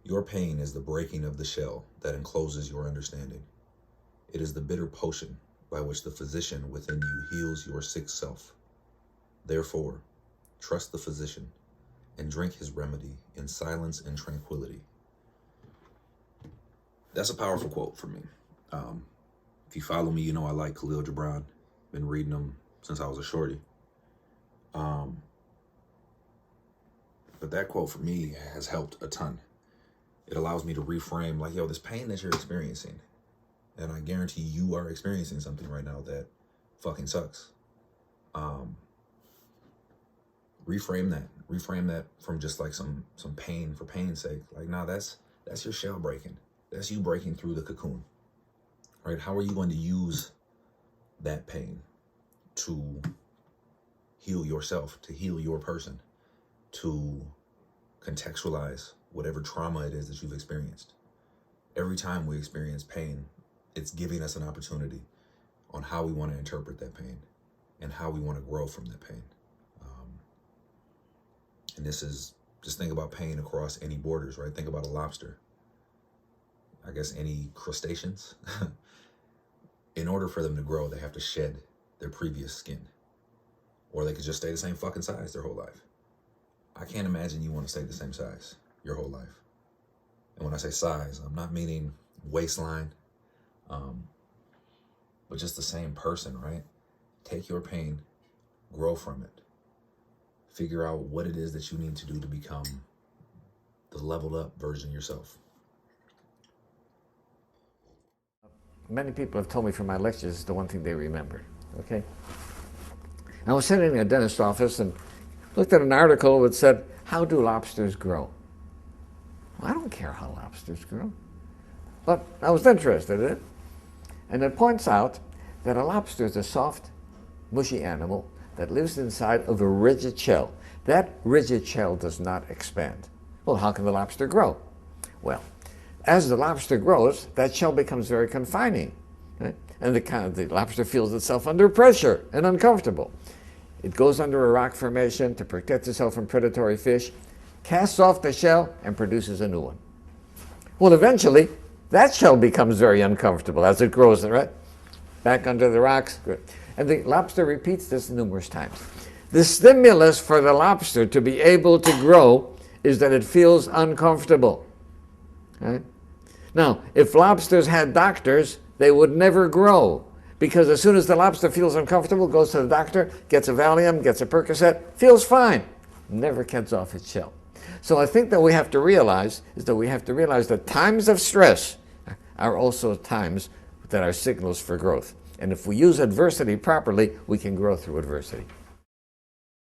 Your pain is the breaking of the shell that encloses your understanding. It is the bitter potion by which the physician within you heals your sick self. Therefore, trust the physician and drink his remedy in silence and tranquility. That's a powerful quote for me. If you follow me, you know I like Khalil Gibran. Been reading him since I was a shorty. But that quote for me has helped a ton. It allows me to reframe, like, yo, this pain that you're experiencing, and I guarantee you are experiencing something right now that fucking sucks. Reframe that from just like some pain for pain's sake. Like, nah, that's your shell breaking. That's you breaking through the cocoon, right? How are you going to use that pain to heal yourself, to heal your person, to contextualize whatever trauma it is that you've experienced? Every time we experience pain, it's giving us an opportunity on how we want to interpret that pain and how we want to grow from that pain. And this is, just think about pain across any borders, right? Think about a lobster. I guess any crustaceans. In order for them to grow, they have to shed their previous skin. Or they could just stay the same fucking size their whole life. I can't imagine you want to stay the same size your whole life. And when I say size, I'm not meaning waistline, but just the same person, right? Take your pain, grow from it. Figure out what it is that you need to do to become the leveled up version of yourself. Many people have told me from my lectures it's the one thing they remember, okay? I was sitting in a dentist's office and looked at an article that said, how do lobsters grow? Well, I don't care how lobsters grow, but I was interested in it. And it points out that a lobster is a soft, mushy animal that lives inside of a rigid shell. That rigid shell does not expand. Well, how can the lobster grow? Well, as the lobster grows, that shell becomes very confining, right? And the lobster feels itself under pressure and uncomfortable. It goes under a rock formation to protect itself from predatory fish, casts off the shell, and produces a new one. Well, eventually, that shell becomes very uncomfortable as it grows, right? Back under the rocks. Good. And the lobster repeats this numerous times. The stimulus for the lobster to be able to grow is that it feels uncomfortable. Right? Now, if lobsters had doctors, they would never grow, because as soon as the lobster feels uncomfortable, goes to the doctor, gets a Valium, gets a Percocet, feels fine, never gets off its shell. So I think that we have to realize that times of stress are also times that are signals for growth. And if we use adversity properly, we can grow through adversity.